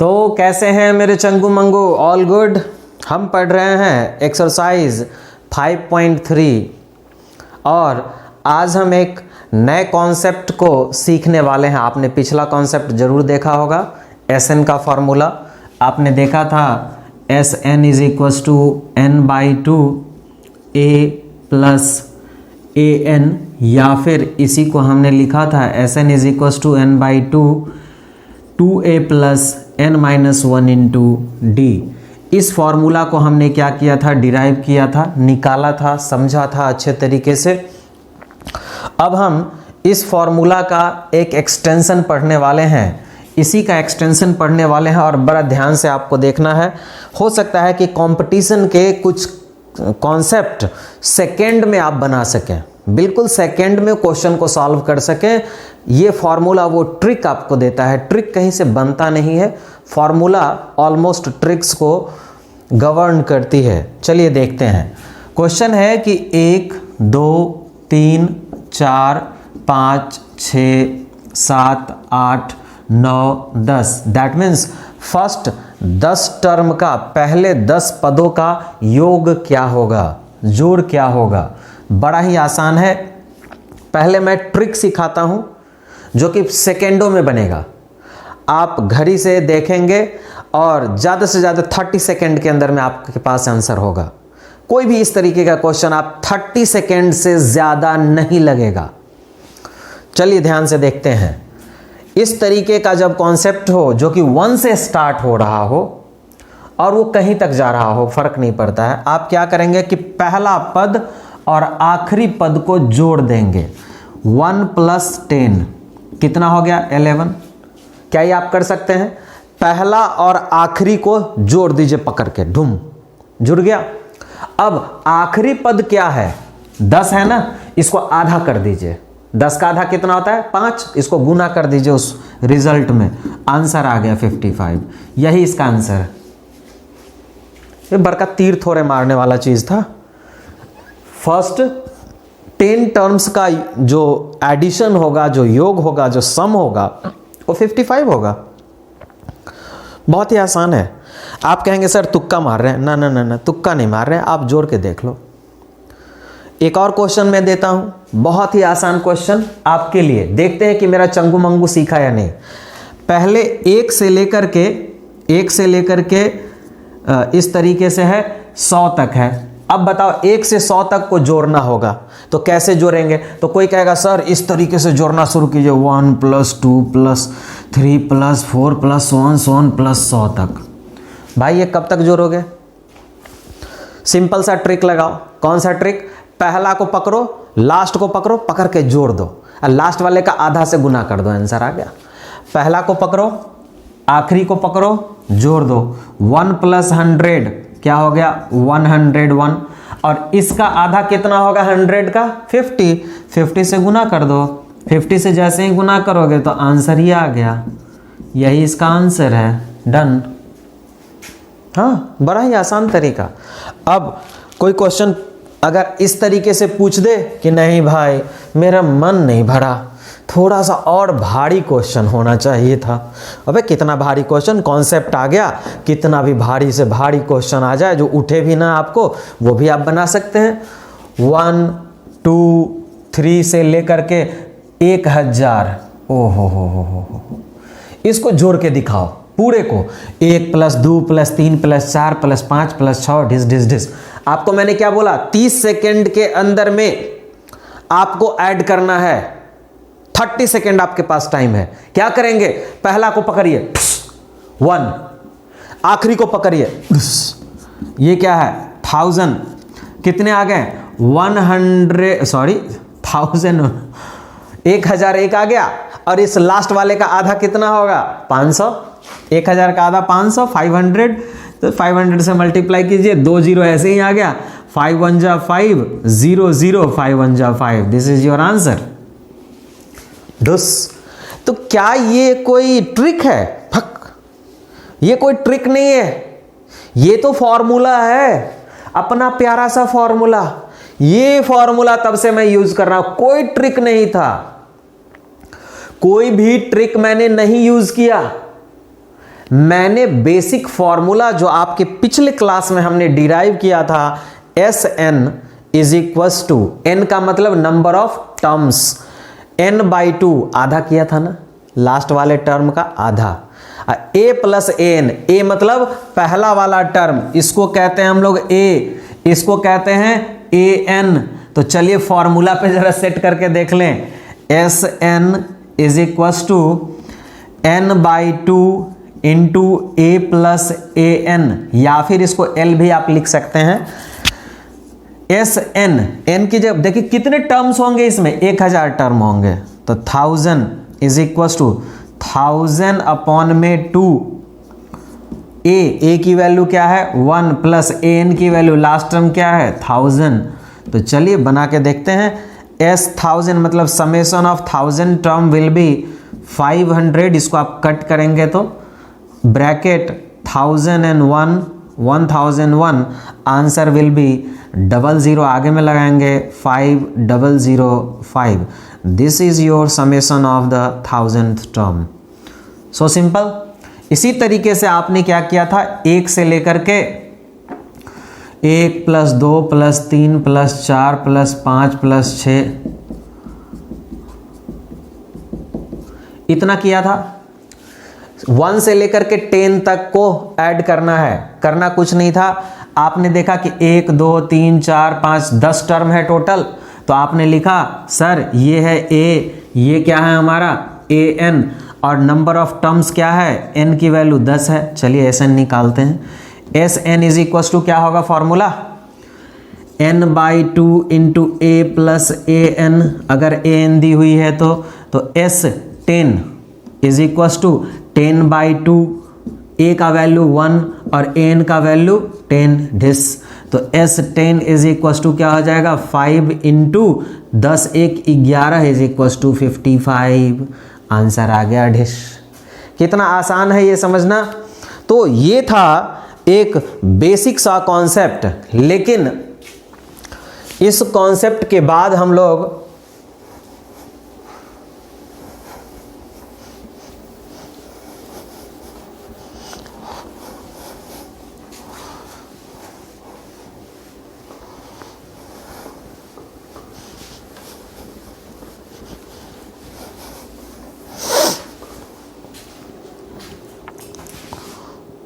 तो कैसे हैं मेरे चंगू मंगू? All good. हम पढ़ रहे हैं एक्सरसाइज 5.3 और आज हम एक नए कॉन्सेप्ट को सीखने वाले हैं। आपने पिछला कॉन्सेप्ट जरूर देखा होगा, Sn का फॉर्मूला आपने देखा था। Sn is equals to n/2 a plus an, या फिर इसी को हमने लिखा था Sn is equals to n/2 2a plus n-1 into d। इस फॉर्मूला को हमने क्या किया था? डिराइव किया था, निकाला था, समझा था अच्छे तरीके से। अब हम इस फॉर्मूला का एक एक्सटेंशन पढ़ने वाले हैं, इसी का एक्सटेंशन पढ़ने वाले हैं और बड़ा ध्यान से आपको देखना है। हो सकता है कि कंपटीशन के कुछ कॉन्सेप्ट सेकेंड में आप बना सकें, बिल्कुल सेकेंड में क्वेश्चन को सॉल्व कर सकें। ये फॉर्मूला वो ट्रिक आपको देता है, ट्रिक कहीं से बनता नहीं है, फॉर्मूला ऑलमोस्ट ट्रिक्स को गवर्न करती है। चलिए देखते हैं। क्वेश्चन है कि 1 2 3 4 5 6 7 8 9 10, दैट मीन्स फर्स्ट 10 टर्म का, पहले 10 पदों का योग क्या होगा, जोड़ क्या होगा। बड़ा ही आसान है। पहले मैं ट्रिक सिखाता हूं जो कि सेकेंडों में बनेगा। आप घड़ी से देखेंगे और ज़्यादा से ज़्यादा 30 सेकेंड के अंदर में आपके पास आंसर होगा। कोई भी इस तरीके का क्वेश्चन आप 30 सेकेंड से ज़्यादा नहीं लगेगा। चलिए ध्यान से देखते हैं। इस तरीके का जब कॉन्सेप्ट हो जो कि 1 से स्टार्ट हो रहा हो और वो कहीं तक जा रहा हो, फर्क नहीं पड़ता है, आप क्या करेंगे कि पहला पद और आखिरी पद को जोड़ देंगे। 1 + 10 कितना हो गया? 11। क्या ये आप कर सकते हैं? पहला और आखिरी को जोड़ दीजिए पकड़ के, ढूम, जुड़ गया। अब आखिरी पद क्या है? 10 है ना, इसको आधा कर दीजिए। 10 का आधा कितना होता है? 5। इसको गुना कर दीजिए उस रिजल्ट में, आंसर आ गया 55। यही इसका आंसर है। ये बड़का तीर थोड़े मारने वाला चीज था। फर्स्ट 10 टर्म्स का जो एडिशन होगा, जो योग होगा, जो सम होगा, वो 55 होगा। बहुत ही आसान है। आप कहेंगे सर तुक्का मार रहे हैं। ना ना ना ना, तुक्का नहीं मार रहे हैं, आप जोड़ के देख लो। एक और क्वेश्चन मैं देता हूं, बहुत ही आसान क्वेश्चन आपके लिए। देखते हैं कि मेरा चंगू मंगू सीखा या नहीं। पहले 1 से लेकर के इस तरीके से है 100 तक है। अब बताओ 1 से 100 तक को जोड़ना होगा तो कैसे जोड़ेंगे? तो कोई कहेगा सर इस तरीके से जोड़ना शुरू कीजिए, 1 + 2 + 3 + 4 + so on + 100 तक। भाई ये कब तक जोड़ोगे? सिंपल सा ट्रिक लगाओ। कौन सा ट्रिक? पहला को पकड़ो, लास्ट को पकड़ो, पकड़ के जोड़ दो और लास्ट वाले का आधा से गुना कर दो, आंसर आ गया। पहला को पकड़ो, आखिरी को पकड़ो, जोड़ दो। 1 + 100 क्या हो गया? 101। और इसका आधा कितना होगा 100 का? 50। 50 से गुना कर दो। 50 से जैसे ही गुना करोगे तो आंसर ही आ गया। यही इसका आंसर है। डन। हाँ, बड़ा ही आसान तरीका। अब कोई क्वेश्चन अगर इस तरीके से पूछ दे कि नहीं भाई मेरा मन नहीं भरा, थोड़ा सा और भारी क्वेश्चन होना चाहिए था। अबे कितना भारी क्वेश्चन? कॉन्सेप्ट आ गया, कितना भी भारी से भारी क्वेश्चन आ जाए जो उठे भी ना आपको, वो भी आप बना सकते हैं। 1 2 3 से लेकर के 1000। ओहो हो। इसको जोड़ के दिखाओ पूरे को। 1 + 2 + 3 + 4 + 5 + 6 ढिस ढिस ढिस। आपको मैंने क्या बोला? 30 सेकेंड के अंदर में आपको ऐड करना है। 30 सेकेंड आपके पास टाइम है। क्या करेंगे? पहला को पकड़िए 1, आखिरी को पकड़िए, ये क्या है? 1000। कितने आ गए? 1001 आ गया। और इस लास्ट वाले का आधा कितना होगा? 500। 1000 का आधा 500, 500। तो 500 से मल्टीप्लाई कीजिए, 2 0 ऐसे ही आ गया। 5 1 जा 5, 0 0, 5 1 जा 5। This is your answer. तो क्या ये कोई ट्रिक है? फक, ये कोई ट्रिक नहीं है, ये तो फॉर्मूला है, अपना प्यारा सा फॉर्मूला। ये फॉर्मूला तब से मैं यूज कर रहा हूं, कोई ट्रिक नहीं था, कोई भी ट्रिक मैंने नहीं यूज किया। मैंने बेसिक फॉर्मूला जो आपके पिछले क्लास में हमने डिराइव किया था, S N is equals to, N का मतलब number of terms, N by 2 आधा किया था ना, लास्ट वाले टर्म का आधा, ए प्लस एन, ए मतलब पहला वाला टर्म, इसको कहते हैं हम लोग ए, इसको कहते हैं ए एन। तो चलिए फॉर्मूला पे जरा सेट करके देख लें, S N is equals to N by 2 into A plus A N, या फिर इसको एल भी आप लिख सकते हैं। एस एन, एन की जब देखिए कितने टर्म्स होंगे इसमें, 1000 टर्म होंगे, तो 1000 इज इक्वल्स टू 1000 अपॉन में 2, ए की वैल्यू क्या है 1 प्लस ए एन की वैल्यू लास्ट टर्म क्या है 1000। तो चलिए बना के देखते हैं, एस 1000 मतलब summation of 1000 term will be 500, इसको आप कट करेंगे तो ब्रैकेट 1001 1001, आंसर विल बी 00 आगे में लगाएंगे 5005। This is your summation of the 1000th term. So simple. इसी तरीके से आपने क्या किया था, 1 से लेकर के 1 plus 2 plus 3 plus 4 plus 5 plus 6 इतना किया था। 1 से लेकर के 10 तक को ऐड करना है, करना कुछ नहीं था। आपने देखा कि 1 2 3 4 5 10 टर्म है टोटल, तो आपने लिखा सर ये है ए, ये क्या है हमारा ए एन, और नंबर ऑफ टर्म्स क्या है, एन की वैल्यू 10 है। चलिए एस एन निकालते हैं। S N is equal to क्या होगा formula, N by 2 into A plus A N, अगर ए एन दी हुई है तो S 10 is equal to 10 by 2, A का वैल्यू 1 और ए एन का वैल्यू 10 डिस, तो एस 10 इज इक्वल टू क्या हो जाएगा 5 into 10 1 11 is equal to 55। Answer आ गया डिश। कितना आसान है ये समझना। तो ये था एक बेसिक सा कॉन्सेप्ट, लेकिन इस कॉन्सेप्ट के बाद हम लोग